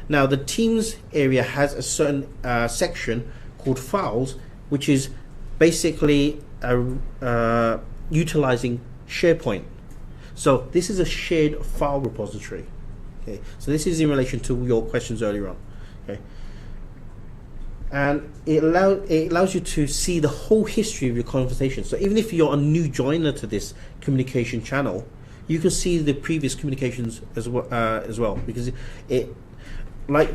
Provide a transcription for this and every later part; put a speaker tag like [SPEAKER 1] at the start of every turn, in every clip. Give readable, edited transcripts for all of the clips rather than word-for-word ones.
[SPEAKER 1] Now the Teams area has a certain section called Files, which is basically utilizing SharePoint. So this is a shared file repository. Okay, so this is in relation to your questions earlier on. Okay, and it allows you to see the whole history of your conversation. So even if you're a new joiner to this communication channel, you can see the previous communications as well, because it like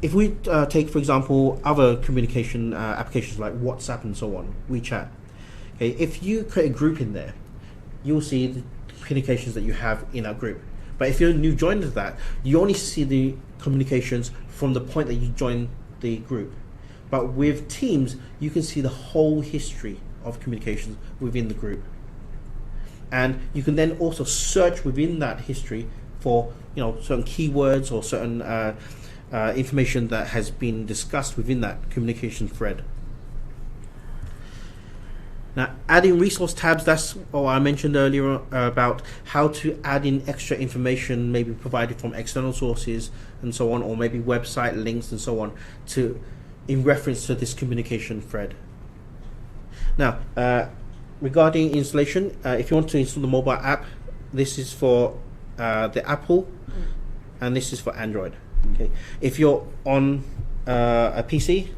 [SPEAKER 1] if we take, for example, other communication applications like WhatsApp and so on, WeChat. Okay, if you create a group in there, you'll see the communications that you have in that group. But if you're a new joiner to that, you only see the communications from the point that you join the group. But with Teams, you can see the whole history of communications within the group. And you can then also search within that history for certain keywords or certain information that has been discussed within that communication thread. Now, adding resource tabs, that's what I mentioned earlier about how to add in extra information, maybe provided from external sources and so on, or maybe website links and so on, in reference to this communication thread. Now, regarding installation, if you want to install the mobile app, this is for the Apple, and this is for Android. Okay. If you're on a PC,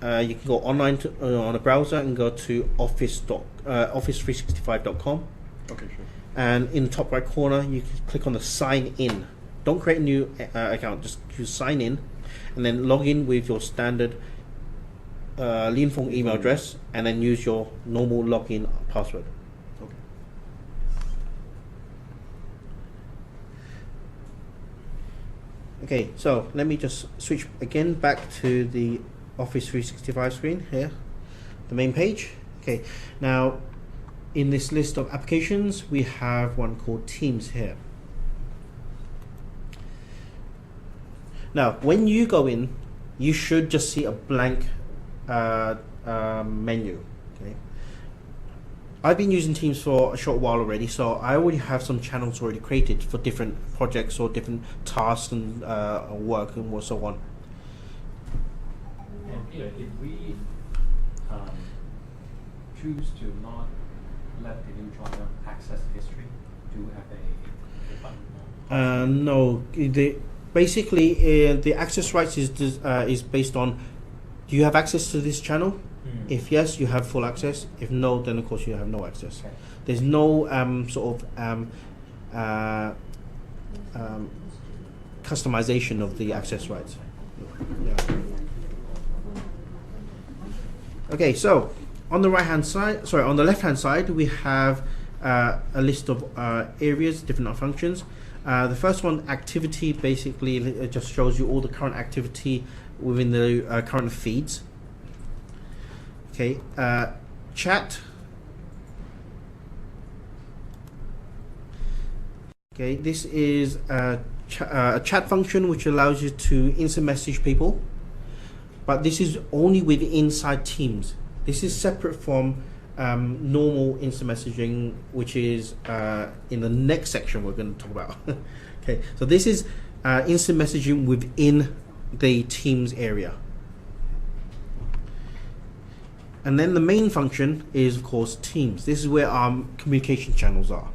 [SPEAKER 1] you can go online on a browser and go to office365.com.
[SPEAKER 2] Okay, sure.
[SPEAKER 1] And in the top right corner, you can click on the sign in. Don't create a new account, just sign in, and then log in with your standard Linfeng email address, and then use your normal login password.
[SPEAKER 2] Okay.
[SPEAKER 1] Okay, so let me just switch again back to the Office 365 screen here, the main page. Okay, now in this list of applications, we have one called Teams here. Now, when you go in, you should just see a blank menu. Okay, I've been using Teams for a short while already, so I already have some channels already created for different projects or different tasks and work and so on.
[SPEAKER 3] If we choose to not let the new joiner access history, do we have a button?
[SPEAKER 1] No. Basically, the access rights is based on, do you have access to this channel? If yes, you have full access. If no, then of course you have no access.
[SPEAKER 3] Okay.
[SPEAKER 1] There's no customization of the access rights. Yeah. Okay, so on the on the left-hand side, we have a list of areas, different functions. The first one, activity, basically it just shows you all the current activity within the current feeds. Okay, chat. Okay, this is a chat function which allows you to instant message people. But this is only with inside Teams. This is separate from normal instant messaging, which is in the next section we're going to talk about. Okay, so this is instant messaging within the Teams area. And then the main function is, of course, Teams. This is where our communication channels are.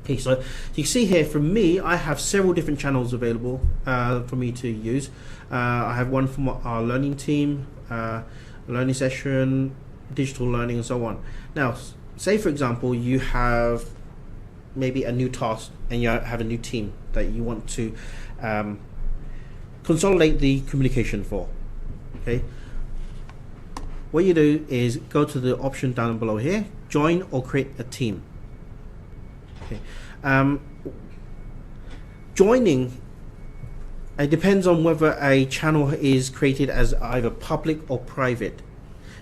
[SPEAKER 1] Okay, so you see here, for me, I have several different channels available for me to use. I have one from our learning team, learning session, digital learning, and so on. Now, say for example, you have maybe a new task and you have a new team that you want to consolidate the communication for. Okay, what you do is go to the option down below here, join or create a team. Okay. Joining, it depends on whether a channel is created as either public or private.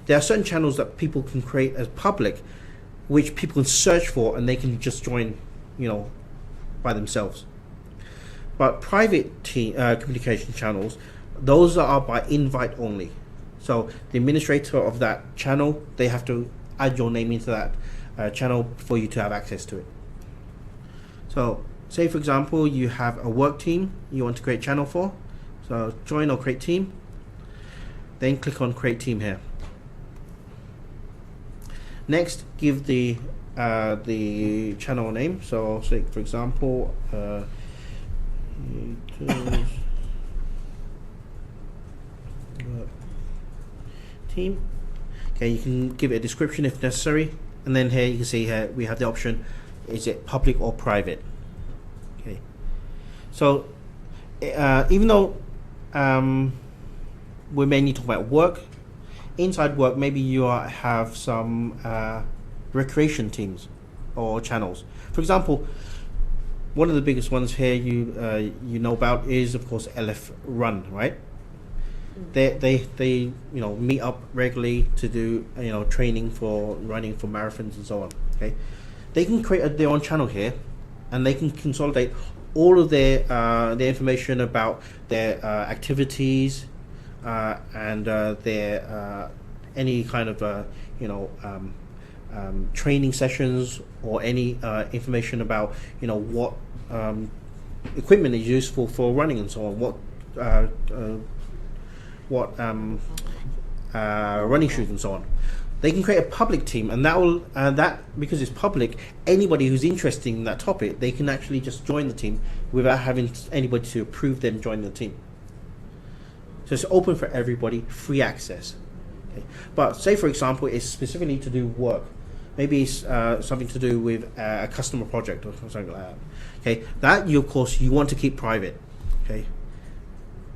[SPEAKER 1] There are certain channels that people can create as public, which people can search for and they can just join, by themselves. But private communication channels, those are by invite only. So the administrator of that channel, they have to add your name into that channel for you to have access to it. So Say for example, you have a work team you want to create channel for. So join or create team. Then click on create team here. Next, give the channel name. So say for example, team. Okay, you can give it a description if necessary, and then here you can see here we have the option: is it public or private? Okay, so even though we mainly talk about work, inside work maybe you have some recreation teams or channels. For example, one of the biggest ones here you know about is of course LF Run, right? They meet up regularly to do training for running for marathons and so on. Okay, they can create their own channel here, and they can consolidate all of their information about their activities and their any kind of training sessions, or any information about what equipment is useful for running and so on, what running shoes and so on. They can create a public team, and that will because it's public, anybody who's interested in that topic, they can actually just join the team without having anybody to approve them joining the team. So it's open for everybody, free access. Okay. But say for example, it's specifically to do work. Maybe it's something to do with a customer project or something like that. Okay, that you of course you want to keep private. Okay,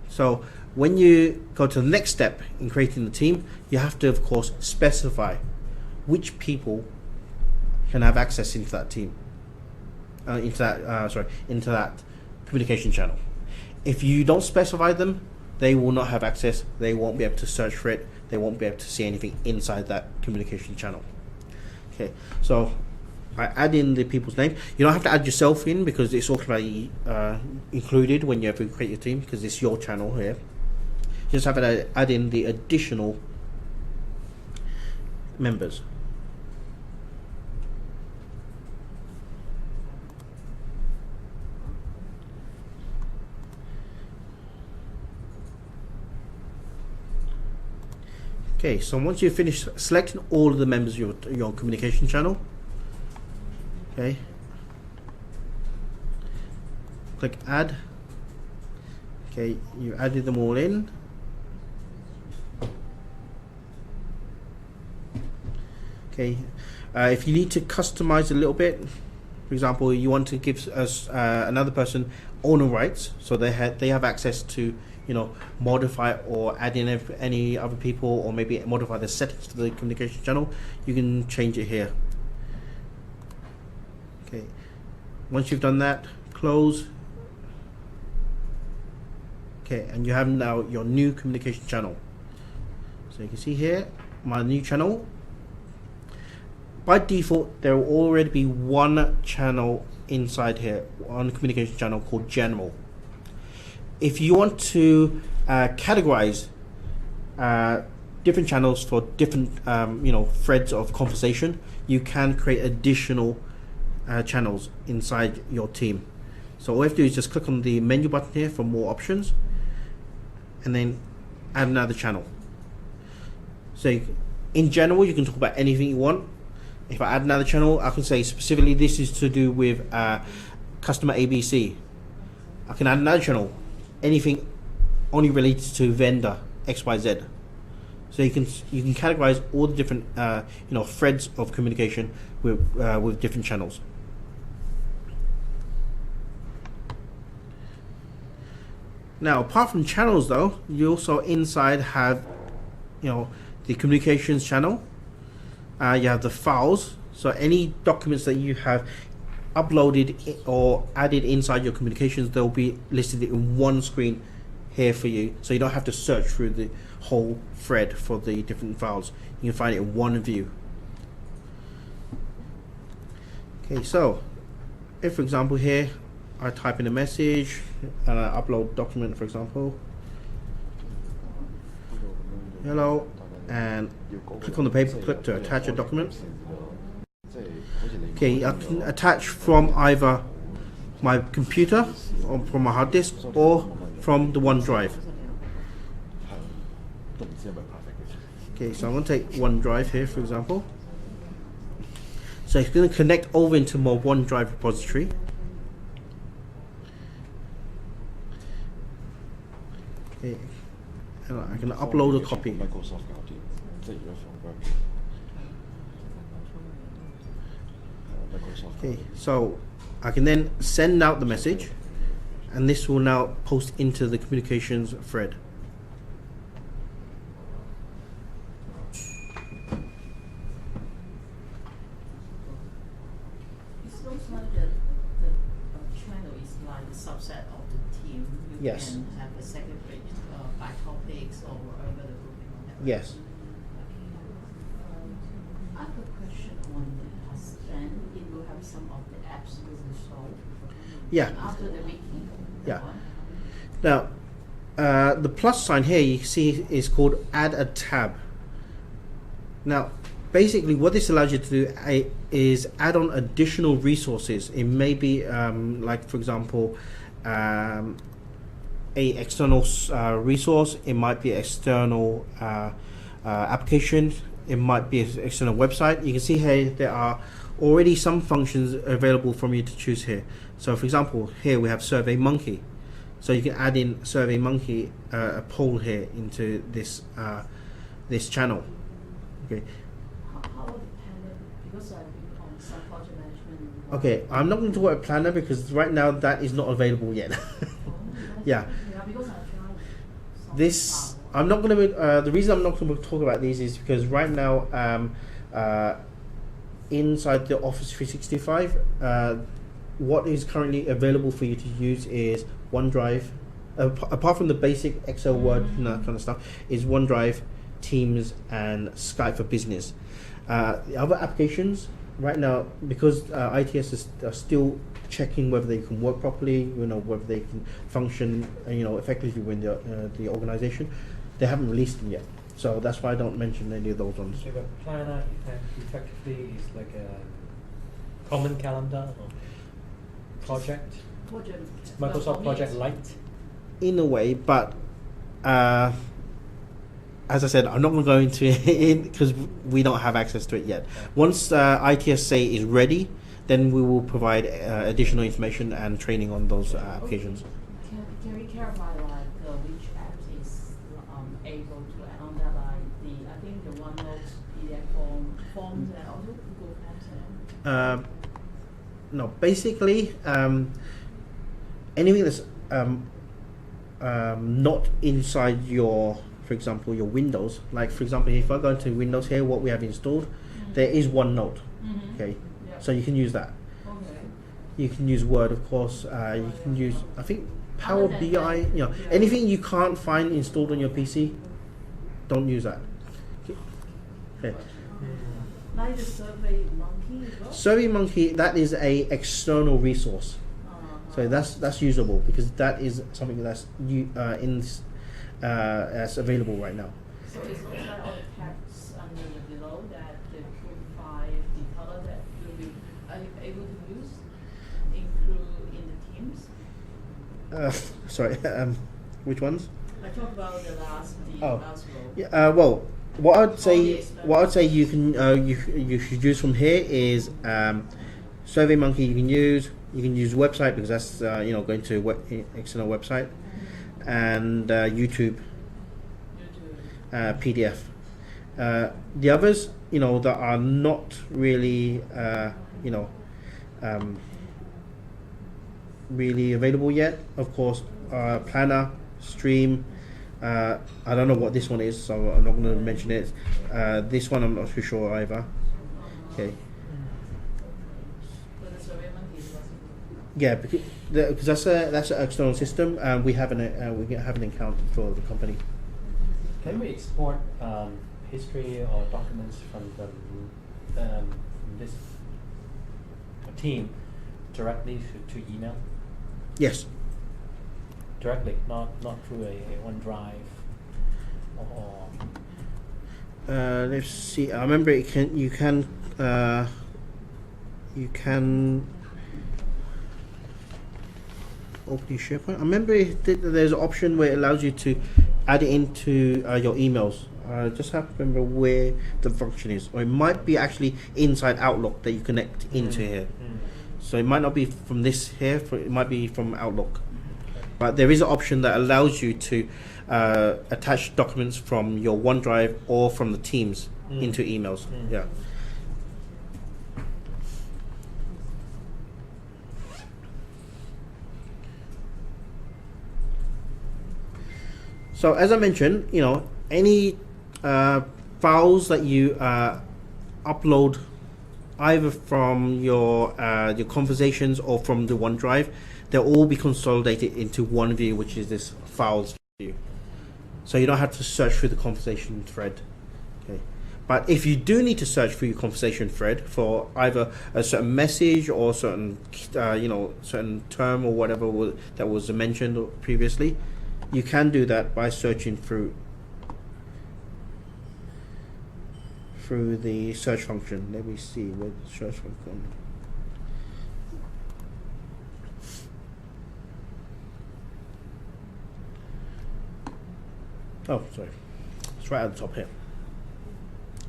[SPEAKER 1] so when you go to the next step in creating the team, you have to of course specify which people can have access into that team, into that communication channel. If you don't specify them, they will not have access. They won't be able to search for it. They won't be able to see anything inside that communication channel. Okay, so I add in the people's name. You don't have to add yourself in because it's automatically included when you ever create your team, because it's your channel here. You just have to add in the additional members. Okay, so once you've finished selecting all of the members of your communication channel, okay, click add. Okay, you added them all in. Okay, if you need to customize a little bit, for example, you want to give us another person owner rights, so they have access to modify or add in any other people, or maybe modify the settings for the communication channel, you can change it here. Okay, once you've done that, close. Okay, and you have now your new communication channel. So you can see here my new channel. By default, there will already be one channel inside here, one communication channel called General. If you want to categorize different channels for different threads of conversation, you can create additional channels inside your team. So all you have to do is just click on the menu button here for more options, and then add another channel. So in general, you can talk about anything you want. If I add another channel, I can say specifically this is to do with customer ABC. I can add another channel, anything only related to vendor XYZ. So you can categorize all the different threads of communication with different channels. Now, apart from channels, though, you also inside have the communications channel. You have the files, so any documents that you have uploaded or added inside your communications, they'll be listed in one screen here for you, so you don't have to search through the whole thread for the different files. You can find it in one view. Okay, so if for example here I type in a message and I upload document, for example, hello, and click on the paper clip to attach a document. Okay, I can attach from either my computer, or from my hard disk, or from the OneDrive. Okay, so I'm going to take OneDrive here, for example. So it's going to connect over into my OneDrive repository. Okay, and I can upload a copy. Okay, so I can then send out the message, and this will now post into the communications thread.
[SPEAKER 2] It looks like the channel is like a subset of the team. You
[SPEAKER 1] Yes.
[SPEAKER 2] can have a second page by topics or whatever the grouping on that.
[SPEAKER 1] Yes.
[SPEAKER 2] I have a question on the then it will have some of the apps will install.
[SPEAKER 1] Yeah.
[SPEAKER 2] After the wiki.
[SPEAKER 1] Yeah. Now, the plus sign here you see is called add a tab. Now, basically what this allows you to do is add on additional resources. It may be like, for example, a external resource. It might be external application. It might be an external website. You can see here there are already some functions available from you to choose here. So for example, here we have SurveyMonkey. So you can add in SurveyMonkey, a poll here into this this channel. Okay.
[SPEAKER 2] How about the planner? Because I've been on some project management.
[SPEAKER 1] Okay, I'm not going to talk about planner because right now that is not available yet. Yeah.
[SPEAKER 2] Because I tried some
[SPEAKER 1] This I'm not going to. The reason I'm not going to talk about these is because right now, inside the Office 365, what is currently available for you to use is OneDrive. Apart from the basic Excel, Word, and that kind of stuff, is OneDrive, Teams, and Skype for Business. The other applications right now, because ITS are still checking whether they can work properly, whether they can function, effectively within the organization. They haven't released them yet, so that's why I don't mention any of those ones.
[SPEAKER 4] So the planner effectively is like a common calendar or project, Microsoft Project Lite.
[SPEAKER 1] In a way, but as I said, I'm not going to go into it because we don't have access to it yet. Once ITSA is ready, then we will provide additional information and training on those applications.
[SPEAKER 2] Can we clarify which app is able to add on that, I think the OneNote, PDF forms and also Google Forms?
[SPEAKER 1] No, basically anything that's not inside your, for example, your Windows. Like for example, if I go into Windows here, what we have installed, there is OneNote. Okay, so you can use that.
[SPEAKER 2] Okay.
[SPEAKER 1] You can use Word, of course. You can use, I think, Power BI. Anything you can't find installed on your PC, don't use that. Okay.
[SPEAKER 2] Like the SurveyMonkey as well?
[SPEAKER 1] SurveyMonkey, that is a external resource. So that's usable because that is something that's that's available right now.
[SPEAKER 2] So it's also all the text under the below that the group 5 the color that you'll be able to use, include in the Teams?
[SPEAKER 1] Sorry, which ones?
[SPEAKER 2] I talked about the last
[SPEAKER 1] Oh.
[SPEAKER 2] last row.
[SPEAKER 1] Yeah. Well, what I'd say you can you should use from here is SurveyMonkey. You can use website because that's going to external website, and YouTube, PDF. The others, that are not really really available yet. Of course, Planner, Stream. I don't know what this one is, so I'm not going to mention it. This one I'm not too sure either. Okay.
[SPEAKER 2] But the SurveyMonkey is also
[SPEAKER 1] Yeah, because that's an external system, and we have an account for the company.
[SPEAKER 4] Can we export history or documents from this team directly to email?
[SPEAKER 1] Yes.
[SPEAKER 4] Directly, not through a OneDrive or.
[SPEAKER 1] Let's see. I remember you can opening SharePoint. I remember there's an option where it allows you to add it into your emails. I just have to remember where the function is, or it might be actually inside Outlook that you connect into here. So it might not be from this here, it might be from Outlook. But there is an option that allows you to attach documents from your OneDrive or from the Teams into emails. Yeah. So as I mentioned, any files that you upload either from your conversations or from the OneDrive, they'll all be consolidated into one view, which is this files view. So you don't have to search through the conversation thread. Okay. But if you do need to search through your conversation thread for either a certain message or certain certain term or whatever that was mentioned previously, you can do that by searching through the search function. Let me see where the search function. Oh, sorry, it's right at the top here.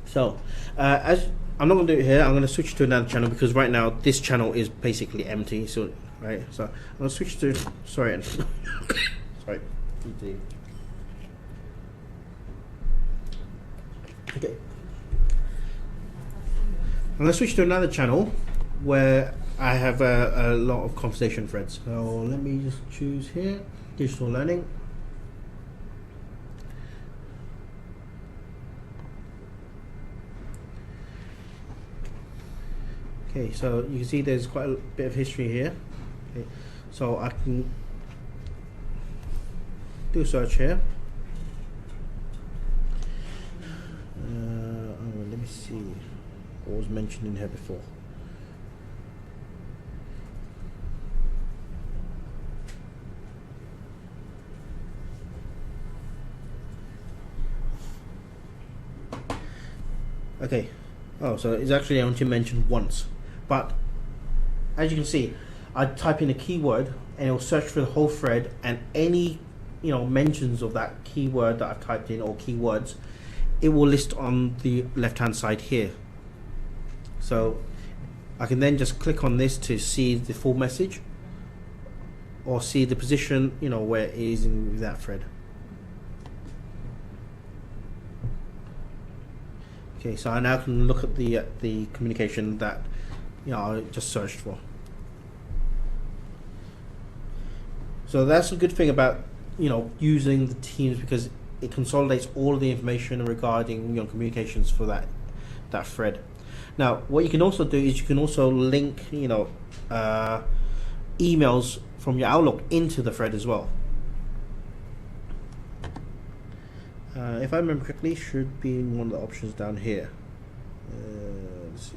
[SPEAKER 1] So, as I'm not going to do it here, I'm going to switch to another channel because right now this channel is basically empty. So, right, so I'm going to switch to sorry. Okay. I'm going to switch to another channel where I have a lot of conversation threads. So let me just choose here, digital learning. Okay, so you can see there's quite a bit of history here. Okay, so I can do a search here. Let me see what was mentioned in here before. Okay, oh, so it's actually only mentioned once, but as you can see, I type in a keyword and it will search for the whole thread, and any mentions of that keyword that I've typed in or keywords, it will list on the left hand side here. So I can then just click on this to see the full message or see the position where it is in that thread. Okay, so I now can look at the communication that I just searched for. So that's a good thing about using the Teams, because it consolidates all of the information regarding communications for that thread. Now, what you can also do is you can also link emails from your Outlook into the thread as well. If I remember correctly, should be one of the options down here. Let's see.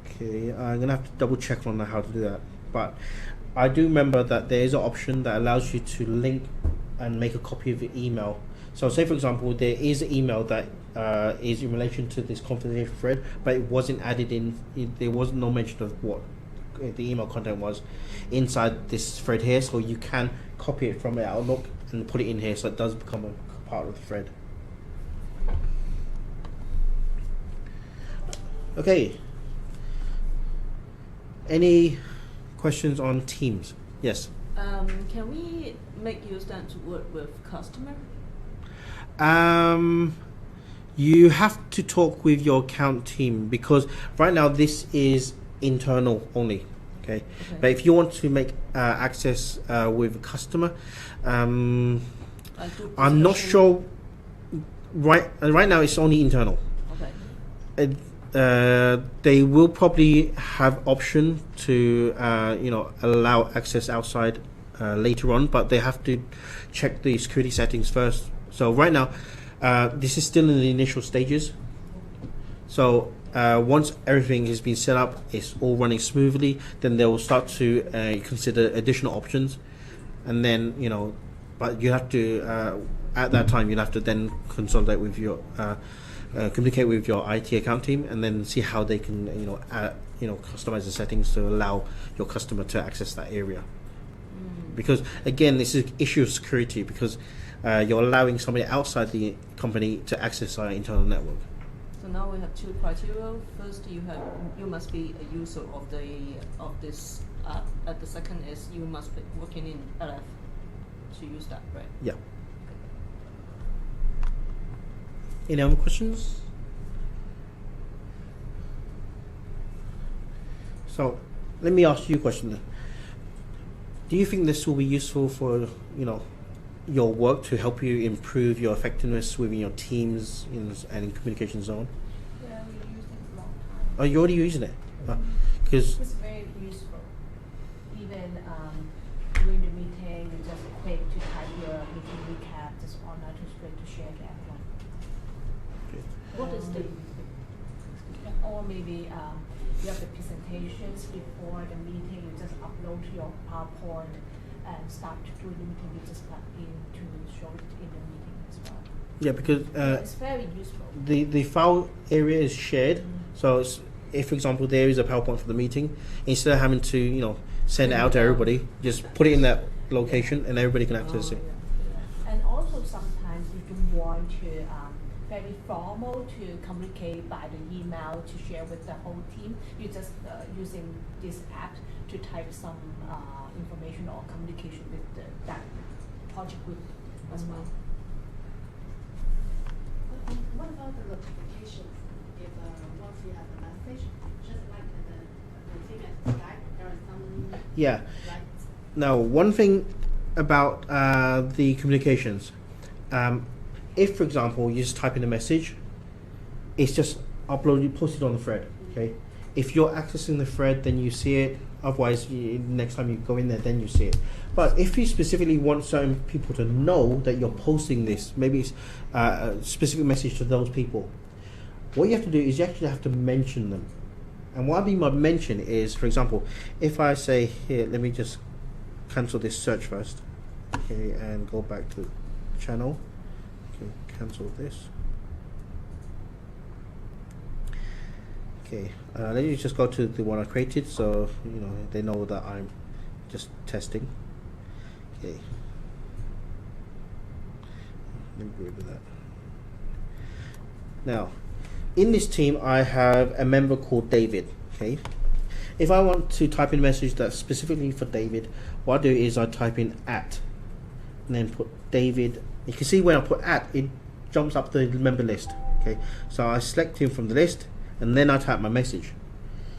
[SPEAKER 1] Okay, I'm gonna have to double check on how to do that, but I do remember that there is an option that allows you to link and make a copy of your email. So say for example there is an email that is in relation to this confidential thread, but it wasn't added in, there was no mention of what the email content was inside this thread here, so you can copy it from Outlook and put it in here so it does become a part of the thread. Okay, any questions on Teams? Yes.
[SPEAKER 5] Can we make use then to work with customer?
[SPEAKER 1] You have to talk with your account team, because right now this is internal only. Okay. But if you want to make access with a customer, I'm not sure. Right now it's only internal. Okay. They will probably have option to allow access outside later on, but they have to check the security settings first. So right now this is still in the initial stages. So once everything has been set up, it's all running smoothly, then they will start to consider additional options, and then but you have to at that time you'll have to then consolidate with your communicate with your IT account team, and then see how they can customize the settings to allow your customer to access that area. Because again, this is an issue of security, because you're allowing somebody outside the company to access our internal network.
[SPEAKER 5] So now we have two criteria. First, you must be a user of this app. And the second is you must be working in LF to use that, right?
[SPEAKER 1] Yeah. Any other questions? So, let me ask you a question then. Do you think this will be useful for your work to help you improve your effectiveness within your teams and in communication zone?
[SPEAKER 6] Yeah, we used it a long time.
[SPEAKER 1] Oh, you're already using it? Because
[SPEAKER 6] It's very useful. Even during the meeting, you just click to type your meeting recap, just online to straight to share to everyone.
[SPEAKER 5] What is the
[SPEAKER 6] Or maybe you have the presentations before the meeting, you just upload your PowerPoint and start to do the meeting, you just plug in to show it in the meeting as well.
[SPEAKER 1] yeah, because
[SPEAKER 6] It's very useful.
[SPEAKER 1] the file area is shared. So if, for example, there is a PowerPoint for the meeting, instead of having to send it out to everybody, just put it in that location and everybody can access it.
[SPEAKER 6] And also sometimes if you want to very formal to communicate by the email to share with the whole team, you just using this app to type some information or communication with that project group as well.
[SPEAKER 7] What about the notifications? If once you have a message, just like the thing at Skype, there are some
[SPEAKER 1] Yeah.
[SPEAKER 7] lights.
[SPEAKER 1] Now, one thing about the communications, if, for example, you just type in a message, it's just uploaded, posted on the thread. Okay. If you're accessing the thread, then you see it. Otherwise, next time you go in there, then you see it. But if you specifically want certain people to know that you're posting this, maybe it's a specific message to those people, what you have to do is you actually have to mention them. And what I mean by mention is, for example, if I say here, let me just cancel this search first, okay, and go back to channel. Okay, cancel this. Okay, let me just go to the one I created, so they know that I'm just testing. Okay, let me agree with that. Now, in this team, I have a member called David. Okay, if I want to type in a message that's specifically for David, what I do is I type in @ and then put David. You can see when I put @ it jumps up the member list. Okay, so I select him from the list and then I type my message.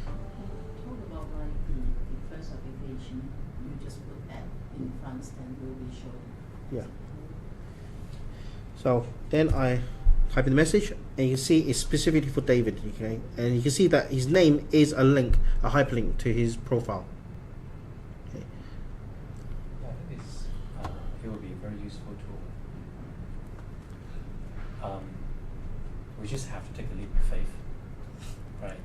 [SPEAKER 2] Talk about like the first application, you just put that in front and will be shown.
[SPEAKER 1] Yeah. So then I type in the message, and you can see it's specifically for David. Okay, and you can see that his name is a link, a hyperlink to his profile. Okay.
[SPEAKER 3] Yeah, it will be a very useful tool. We just have to take a leap of faith, right?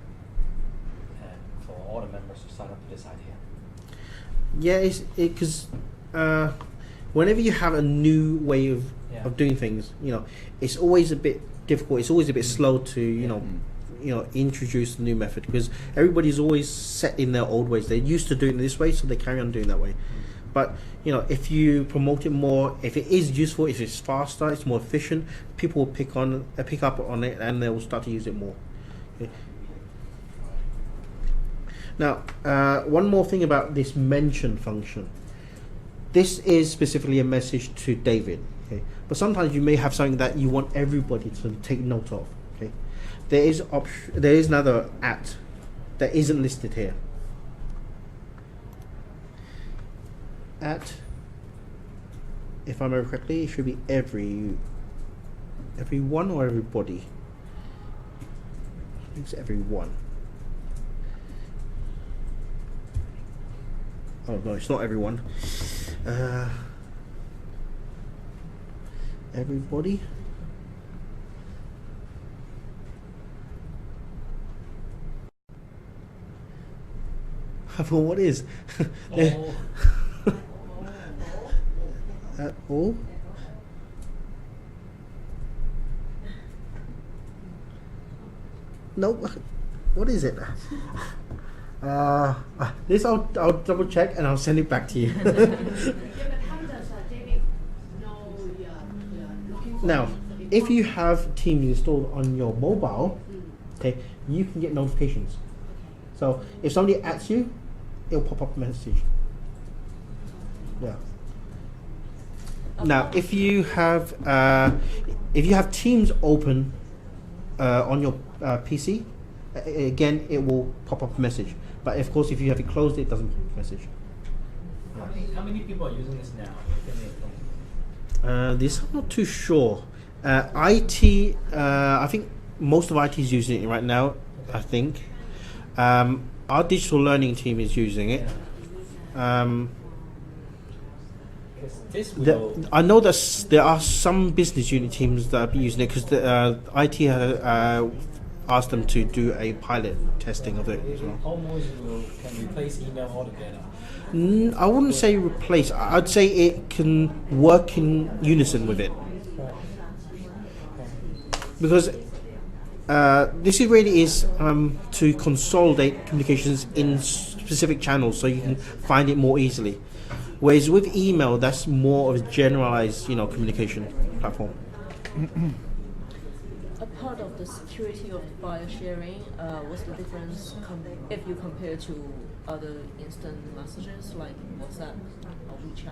[SPEAKER 3] And for all the members to sign up to this idea.
[SPEAKER 1] Yeah, it's because whenever you have a new way of doing things, it's always a bit difficult. It's always a bit slow to introduce the new method, because everybody's always set in their old ways. They're used to doing it this way, so they carry on doing that way. But if you promote it more, if it is useful, if it's faster, it's more efficient, people will pick up on it, and they will start to use it more. Okay. Now, one more thing about this mention function. This is specifically a message to David. Okay, but sometimes you may have something that you want everybody to take note of. Okay, there is another @ that isn't listed here. If I remember correctly, it should be everyone or everybody. I think it's everyone. Oh no, it's not everyone. Everybody. Well, what is? at all. Nope. What is it? This I'll double check and I'll send it back to you.
[SPEAKER 7] Yeah, but how does David know you're looking for
[SPEAKER 1] Now,
[SPEAKER 7] things?
[SPEAKER 1] if you have Teams installed on your mobile, okay, you can get notifications. So if somebody adds you, it'll pop up a message. Yeah. Now, if you have Teams open on your PC, again it will pop up a message. But of course, if you have it closed, it doesn't pop up a message.
[SPEAKER 3] How many people are using this now?
[SPEAKER 1] This I'm not too sure. IT, I think most of IT is using it right now. I think our digital learning team is using it.
[SPEAKER 3] This will
[SPEAKER 1] I know that there are some business unit teams that are using it because the IT asked them to do a pilot testing of it as well.
[SPEAKER 3] almost can replace email altogether.
[SPEAKER 1] I wouldn't say replace. I'd say it can work in unison with it because this is really is to consolidate communications in specific channels so you can find it more easily. Whereas with email, that's more of a generalized, communication platform.
[SPEAKER 5] A part of the security of file sharing, what's the difference if you compare to other instant messages like WhatsApp or WeChat?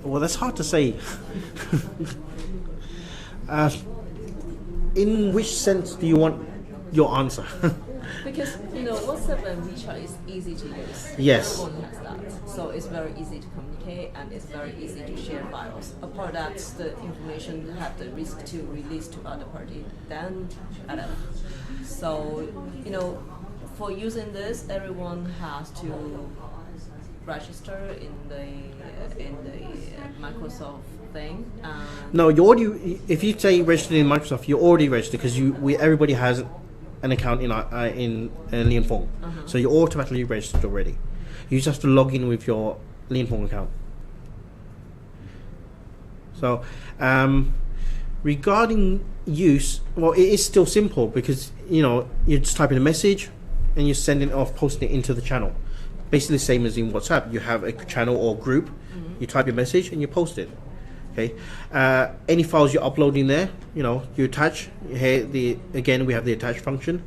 [SPEAKER 1] Well, that's hard to say. In which sense do you want your answer?
[SPEAKER 5] Because WhatsApp and WeChat is easy to use.
[SPEAKER 1] Yes.
[SPEAKER 5] Everyone has that, so it's very easy to communicate and it's very easy to share files. Apart that, the information have the risk to release to other party than LF. So for using this, everyone has to register in the Microsoft thing.
[SPEAKER 1] No, you already. If you say registered in Microsoft, you're already registered because everybody has an account in Lianfeng, so you're automatically registered already. You just have to log in with your Lianfeng account. So, regarding use, well, it is still simple because you just type in a message and you're sending it off, posting it into the channel. Basically, the same as in WhatsApp. You have a channel or group. You type your message and you post it. Okay. Any files you're uploading there, you attach. Here, again, we have the attach function.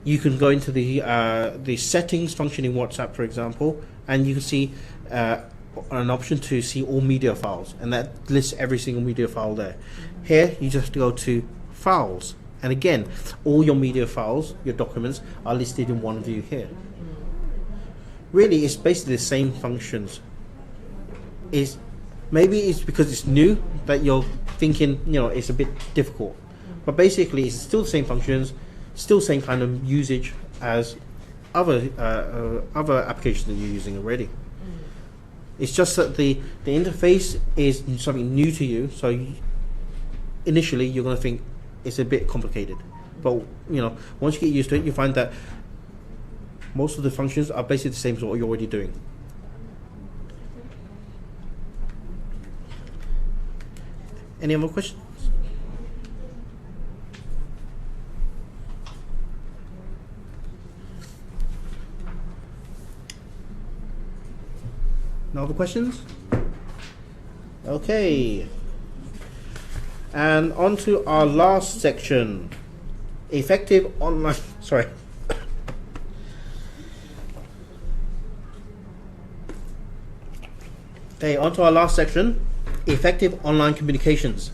[SPEAKER 1] You can go into the settings function in WhatsApp, for example, and you can see an option to see all media files, and that lists every single media file there. Here, you just go to files, and again, all your media files, your documents, are listed in one view here. Really, it's basically the same functions. Maybe it's because it's new that you're thinking, it's a bit difficult. But basically, it's still the same functions, still the same kind of usage as other applications that you're using already. It's just that the interface is something new to you, so initially you're going to think it's a bit complicated. But once you get used to it, you find that most of the functions are basically the same as what you're already doing. Any other questions? No other questions? Okay. And on to our last section. Effective online... Sorry. Okay, on to our last section. Effective online communications.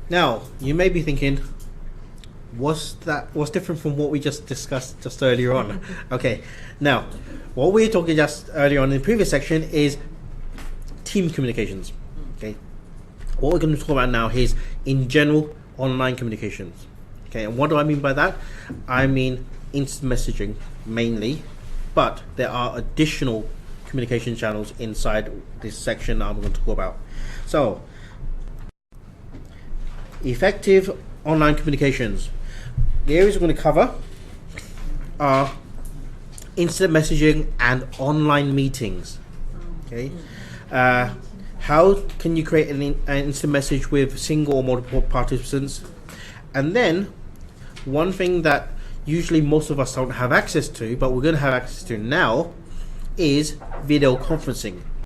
[SPEAKER 1] Now, you may be thinking, what's different from what we just discussed just earlier on? Okay, now, what we were talking just earlier on in the previous section is team communications. Okay, what we're going to talk about now is, in general, online communications. Okay, and what do I mean by that? I mean instant messaging mainly, but there are additional communication channels inside this section that I'm going to talk about. So, effective online communications. The areas we're going to cover are instant messaging and online meetings. Okay, how can you create an instant message with single or multiple participants? And then one thing that usually most of us don't have access to, but we're going to have access to now, is video conferencing.